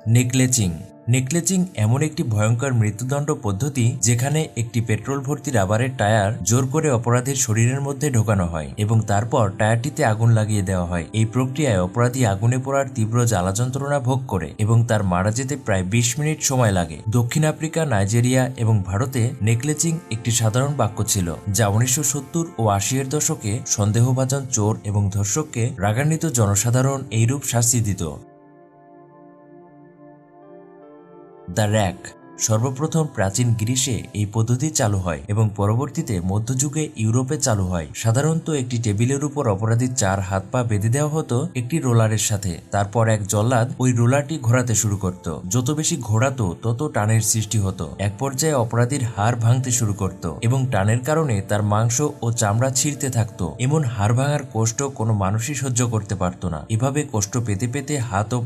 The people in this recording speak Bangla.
নেকলেচিং নেকলেচিং এমন একটি ভয়ঙ্কর মৃত্যুদণ্ড পদ্ধতি যেখানে একটি পেট্রোল ভর্তি রাবারের টায়ার জোর করে অপরাধীর শরীরের মধ্যে ঢোকানো হয় এবং তারপর টায়ারটিতে আগুন লাগিয়ে দেওয়া হয়। এই প্রক্রিয়ায় অপরাধী আগুনে পোড়ার তীব্র জ্বালা যন্ত্রণা ভোগ করে এবং তার মারা যেতে প্রায় 20 মিনিট সময় লাগে। দক্ষিণ আফ্রিকা, নাইজেরিয়া এবং ভারতে নেকলেচিং একটি সাধারণ বাক্য ছিল, যা 1970 ও 80 এর দশকে সন্দেহভাজন চোর এবং ধর্ষককে রাগান্বিত জনসাধারণ এইরূপ শাস্তি দিত। দ্য র্যাক সর্বপ্রথম প্রাচীন গ্রিসে এই পদ্ধতি চালু হয় এবং পরবর্তীতে মধ্যযুগে ইউরোপে চালু হয়। সাধারণত একটি টেবিলের উপর অপরাধীর 4 হাত পা বেঁধে দেওয়া হতো একটি রোলারের সাথে। তারপর এক জল্লাদ ওই রোলারটি ঘোরাতে শুরু করত। যত বেশি ঘোরাতো তত টানের সৃষ্টি হতো। এক পর্যায়ে অপরাধীর হাড় ভাঙতে শুরু করত এবং টানের কারণে তার মাংস ও চামড়া ছিঁড়তে থাকতো। এমন হাড় ভাঙার কষ্ট কোনো মানুষই সহ্য করতে পারত না। এভাবে কষ্ট পেতে পেতে হাত ও